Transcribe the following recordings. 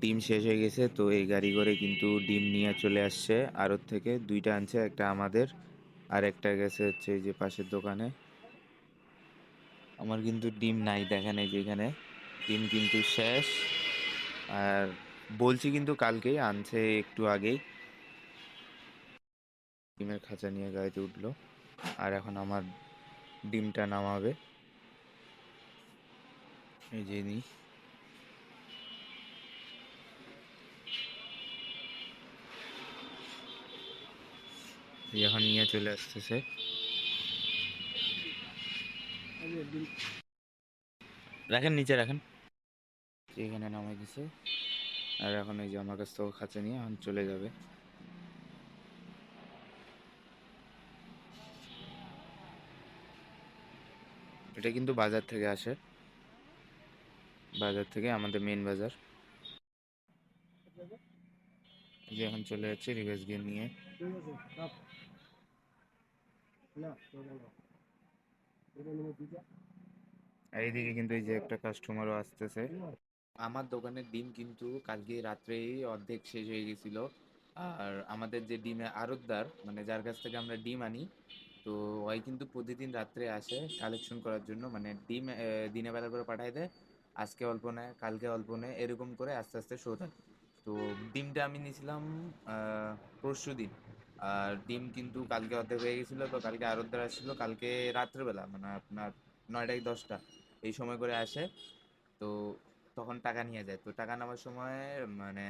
ডিম শেষ হয়ে গেছে, তো এই গাড়ি করে কিন্তু ডিম নিয়ে চলে আসছে আড়ত থেকে। দুইটা আনছে, একটা আমাদের আর একটা গেছে হচ্ছে এই যে পাশের দোকানে। আমার কিন্তু ডিম নাই, দেখেন এই যে এখানে ডিম কিন্তু শেষ। আর বলছি কিন্তু কালকেই আনছে, একটু আগেই ডিমের খাঁচা নিয়ে গাড়িতে উঠলো। আর এখন আমার ডিমটা নামাবে, এই যে নি। এই এখন নিয়ে চলে আসতেছে। রাখেন, নিচে রাখেন। এখানে নামাই দিছে। আর এখন এই যে আমার কাছ থেকে খাঁচা নিয়ে এখন চলে যাবে। এটা কিন্তু বাজার থেকে আসে, বাজার থেকে, আমাদের মেন বাজার। এই যে এখন চলে যাচ্ছে রিভার্স গিয়ার নিয়ে। আর এইদিকে কিন্তু এই যে একটা কাস্টমারও আসতেছে। আমার দোকানের ডিম কিন্তু কালকে রাত্রেই অর্ধেক শেষ হয়ে গেছিল। আর আমাদের যে ডিমের আড়তদার, মানে যার কাছ থেকে আমরা ডিম আনি, তো ওই কিন্তু প্রতিদিন রাত্রে আসে কালেকশন করার জন্য। মানে ডিম দিনের বেলা করে পাঠায় দেয়, আজকে অল্প নেয়, কালকে অল্প নেয়, এরকম করে আস্তে আস্তে শো থাকে। তো ডিমটা আমি নিয়েছিলাম পরশু দিন। আর ডিম কিন্তু কালকে অর্ধেক হয়ে গেছিলো, তো কালকে আড়তদার আসছিল কালকে রাত্রেবেলা, মানে আপনার 9টা কি 10টা এই সময় করে আসে। তো তখন টাকা নিয়ে যায়, তো টাকা নেওয়ার সময় মানে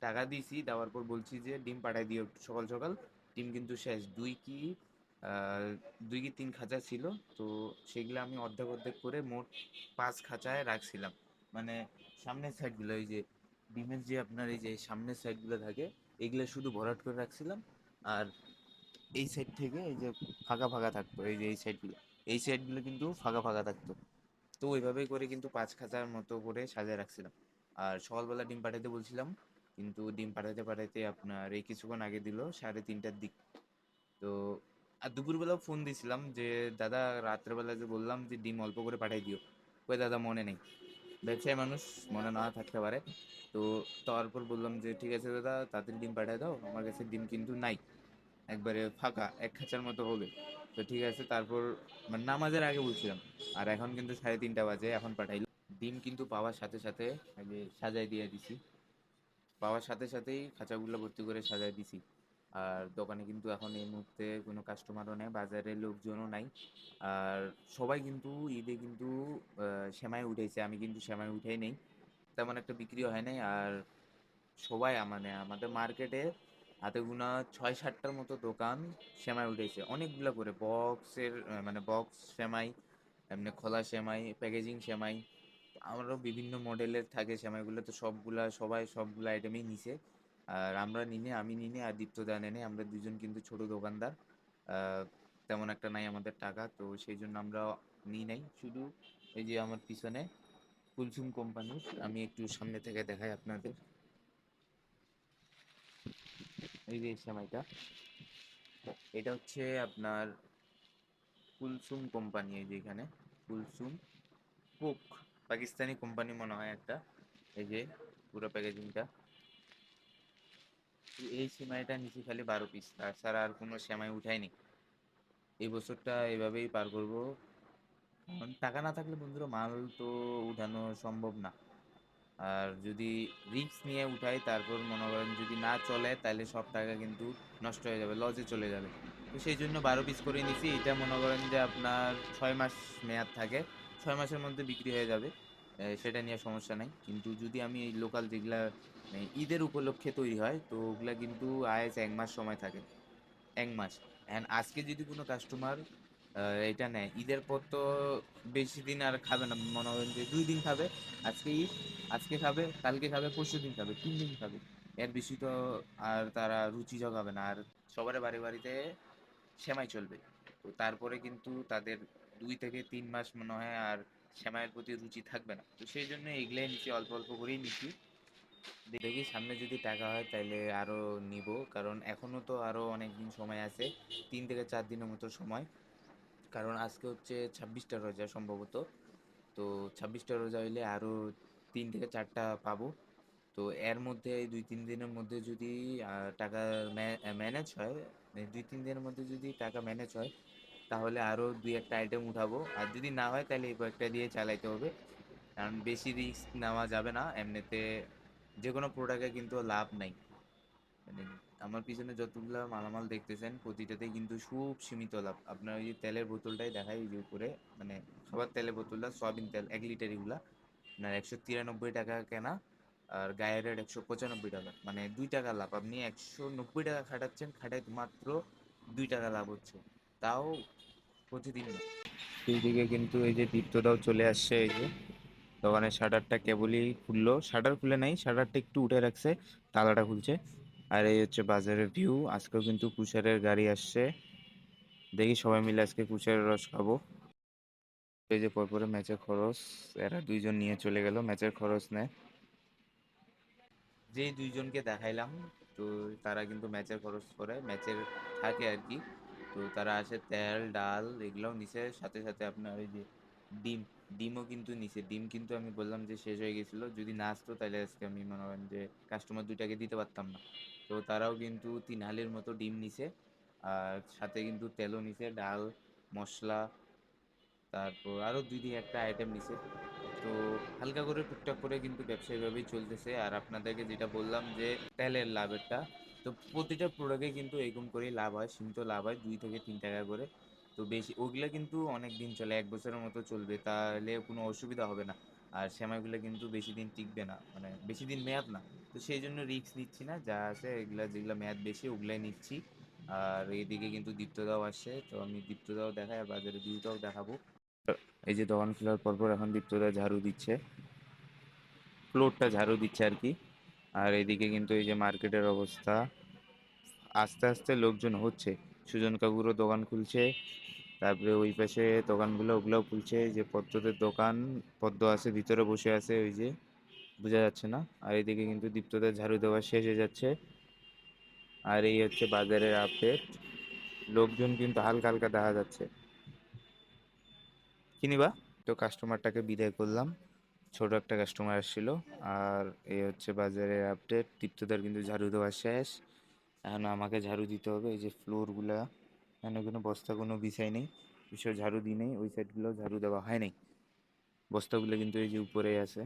টাকা দিয়েছি, দেওয়ার পর বলছি যে ডিম পাঠাই দিও একটু সকাল সকাল। ডিম কিন্তু শেষ, আহ, 2 কি 3 খাঁচা ছিল। তো সেগুলো আমি অর্ধেক অর্ধেক করে মোট 5 খাঁচায় রাখছিলাম। মানে সামনের সাইডগুলো, এই যে ডিমের যে আপনার এই যে সামনের সাইডগুলো থাকে, এগুলো শুধু ভরাট করে রাখছিলাম। আর এই সাইড থেকে এই যে ফাঁকা ফাঁকা থাকতো, এই যে এই সাইডগুলো কিন্তু ফাঁকা ফাঁকা থাকতো। তো ওইভাবেই করে কিন্তু 5 খাঁচার মতো করে সাজিয়ে রাখছিলাম। আর সকালবেলা ডিম পাঠাতে বলছিলাম, কিন্তু ডিম পাঠাতে পাঠাতে আপনার এই কিছুক্ষণ আগে দিল 3:30টার দিক। তো আর দুপুরবেলাও ফোন দিছিলাম যে দাদা, রাত্রেবেলা যে বললাম যে ডিম অল্প করে পাঠাই দিও, কই দাদা মনে নেই। ব্যবসায়ী মানুষ, মনে না থাকতে পারে। তো তারপর বললাম যে ঠিক আছে দাদা, তাড়াতাড়ি ডিম পাঠিয়ে দাও, আমার কাছে ডিম কিন্তু নাই, একবারে ফাঁকা, 1 খাঁচার মতো হবে। তো ঠিক আছে, তারপর মানে নামাজের আগে বলছিলাম। আর এখন কিন্তু 3:30টা বাজে, এখন পাঠাইলো। ডিম কিন্তু পাওয়ার সাথে সাথে আগে সাজাই দিয়ে দিছি, পাওয়ার সাথে সাথেই খাঁচাগুলো ভর্তি করে সাজাই দিছি। আর দোকানে কিন্তু এখন এই মুহূর্তে কোনো কাস্টমারও নেই, বাজারে লোকজনও নাই। আর সবাই কিন্তু ঈদে কিন্তু সেমাই উঠেছে, আমি কিন্তু সেমাই উঠাই নেই, তেমন একটা বিক্রিও হয় নাই। আর সবাই মানে আমাদের মার্কেটে হাতে গোনা 6-7টার মতো দোকান সেমাই উঠেছে, অনেকগুলো করে বক্সের, মানে বক্স সেমাই, এমনি খোলা সেমাই, প্যাকেজিং সেমাই, আমারও বিভিন্ন মডেলের থাকে সেমাইগুলো। তো সবাই সবগুলা আইটেমই নিছে। আর আমরা নিনে, আমি নিনে আর দীপ্তদা নেনে, আমরা দুজন কিন্তু ছোট দোকানদার। তেমন একটা নাই আমাদের টাকা, তো সেই জন্য আমরা নিই নাই। শুধু এই যে আমার পিছনে কুলসুম কোম্পানির, আমি একটু সামনে থেকে দেখাই আপনাদের, এই যে সেমাইটা, এটা হচ্ছে আপনার কুলসুম কোম্পানি। এই যে এখানে কুলসুম কোক, পাকিস্তানি কোম্পানি মনে হয় একটা। এই যে পুরো প্যাকেজিংটা। এই সেমাইটা নিচে খালি 12 পিস, তাছাড়া আর কোনো সেমাই উঠাইনি। এই বছরটা এভাবেই পার করবো, কারণ টাকা না থাকলে বন্ধুরা মাল তো উঠানো সম্ভব না। আর যদি রিস্ক নিয়ে উঠাই, তারপর মনে করেন যদি না চলে, তাহলে সব টাকা কিন্তু নষ্ট হয়ে যাবে, লজে চলে যাবে। তো সেই জন্য 12 পিস করে নিছি। এটা মনে করেন যে আপনার 6 মাস মেয়াদ থাকে, 6 মাসের মধ্যে বিক্রি হয়ে যাবে। সেটা নিয়ে সমস্যা নাই। কিন্তু যদি আমি এই লোকাল যেগুলা মানে ঈদের উপলক্ষে তৈরি হয়, তো ওগুলা কিন্তু আয়েস 1 মাস সময় থাকে, 1 মাস। অ্যান্ড আজকে যদি কোনো কাস্টমার এটা নেয়, ঈদের পর তো বেশি দিন আর খাবে না, মনে করেন যে 2 দিন খাবে। আজকে ঈদ, আজকে খাবে, কালকে খাবে, পরশু দিন খাবে, 3 দিন খাবে, এর বেশি তো আর তারা রুচি জগাবে না। আর সবার বাড়ি বাড়িতে সেমাই চলবে। তো তারপরে কিন্তু তাদের 2 থেকে 3 মাস মনে হয় আর সেমাইয়ের প্রতি রুচি থাকবে না। তো সেই জন্য এগুলাই নিচ্ছি, অল্প অল্প করেই নিচ্ছি। দেখি সামনে যদি টাকা হয় তাহলে আরো নিব, কারণ এখনো তো আরো অনেক দিন সময় আছে, 3 থেকে 4 দিনের মতো সময়। কারণ আজকে হচ্ছে 26টা রোজা সম্ভবত। তো 26টা রোজা হইলে আরো 3 থেকে 4টা পাবো। তো এর মধ্যে এই 2-3 দিনের মধ্যে যদি টাকা ম্যানেজ হয়, 2-3 দিনের মধ্যে যদি টাকা ম্যানেজ হয়, তাহলে আরও 2-একটা আইটেম উঠাবো। আর যদি না হয় তাহলে এই কয়েকটা দিয়ে চালাইতে হবে। কারণ বেশি রিস্ক নেওয়া যাবে না। এমনিতে যেকোনো প্রোডাক্টে কিন্তু লাভ নাই। মানে আমার পিছনে যতগুলা মালামাল দেখতেছেন প্রতিটাতেই কিন্তু খুব সীমিত লাভ। আপনার ওই যে তেলের বোতলটাই দেখায় এই যে উপরে, মানে খাবার তেলের বোতলটা সয়াবিন তেল 1 লিটার এগুলা আপনার 193 টাকা কেনা, আর গায়ের রেট 195 টাকা, মানে 2 টাকা লাভ। আপনি 190 টাকা খাটাচ্ছেন, খাটাই মাত্র 2 টাকা লাভ হচ্ছে, তাও প্রতিদিন না। এইদিকে কিন্তু এই যে দীপ্তদাও চলে আসছে, এই যে দোকানের শাটারটা কেবলই খুললো, শাটার খুলে নাই, শাটারটা একটু উঠে রাখছে, তালাটা খুলছে। আর এই হচ্ছে বাজারের ভিউ। আজকেও কিন্তু কুশারের গাড়ি আসছে, দেখি সবাই মিলে আজকে কুশারের রস খাবো। এই যে পরপরে ম্যাচের খরচ, এরা দুইজন নিয়ে চলে গেল ম্যাচের খরচ নেয়। যেই দুইজনকে দেখাইলাম, তো তারা কিন্তু ম্যাচের খরচ করে, ম্যাচের থাকে আর কি। তো তারা আসে, তেল ডাল এগুলোও নিছে, সাথে সাথে আপনার ওই যে ডিম, ডিমও কিন্তু নিছে। ডিম কিন্তু আমি বললাম যে শেষ হয়ে গেছিলো, যদি না আসতো তাহলে আজকে আমি মনে করেন যে কাস্টমার দুইটাকে দিতে পারতাম না। তো তারাও কিন্তু 3 হালির মতো ডিম নিছে, আর সাথে কিন্তু তেলও নিছে, ডাল, মশলা, তারপর আরও 2-1টা আইটেম নিছে। তো হালকা করে টুকটাক করে কিন্তু ব্যবসা এভাবেই চলতেছে। আর আপনাদেরকে যেটা বললাম যে তেলের লাভেরটা, তো প্রতিটা প্রোডাক্টে কিন্তু এরকম করেই লাভ হয়, সীমিত লাভ হয় 2 থেকে 3 টাকা করে। তো বেশি ওগুলো কিন্তু অনেক দিন চলে, 1 বছরের মতো চলবে, তাহলে কোনো অসুবিধা হবে না। আর সেমাইগুলো কিন্তু বেশি দিন টিকবে না, মানে বেশি দিন মেয়াদ না। তো সেই জন্য রিস্ক নিচ্ছি না, যা আছে এগুলা যেগুলো মেয়াদ বেশি ওগুলাই নিচ্ছি। আর এইদিকে কিন্তু দীপ্তদাও আসছে, তো আমি দীপ্তদাও দেখাই আর বাজারে ভিউটাও দেখাবো। এই যে দোকান খোলার পরপর এখন দীপ্তদা ঝাড়ু দিচ্ছে, ফ্লোরটা ঝাড়ু দিচ্ছে আর কি। আর এদিকে কিন্তু এই যে মার্কেটের অবস্থা, আস্তে আস্তে লোকজন হচ্ছে। সুজন কাকুরও দোকান খুলছে, তারপরে ওই পাশে দোকানগুলো ওগুলোও খুলছে। এই যে পদ্মদের দোকান, পদ্ম আছে ভিতরে বসে আছে, ওই যে বোঝা যাচ্ছে না। আর এদিকে কিন্তু দীপ্তদের ঝাড়ু দেওয়া শেষ হয়ে যাচ্ছে। আর এই হচ্ছে বাজারের আপডেট, লোকজন কিন্তু হালকা হালকা দেখা যাচ্ছে। কিনিবা, তো কাস্টমারটাকে বিদায় করলাম, ছোট একটা কাস্টমার আসছিল। আর এই হচ্ছে বাজারের আপডেট, দীপ্তদার কিন্তু ঝাড়ু দেওয়া শেষ, এখন আমাকে ঝাড়ু দিতে হবে। এই যে ফ্লোরগুলা, এখানে কোনো বস্তা কোনো বিছাই নেই, বিষয় ঝাড়ু দিই নেই, ওই সাইডগুলো ঝাড়ু দেওয়া হয় নাই, বস্তাগুলো কিন্তু এই যে উপরে আছে।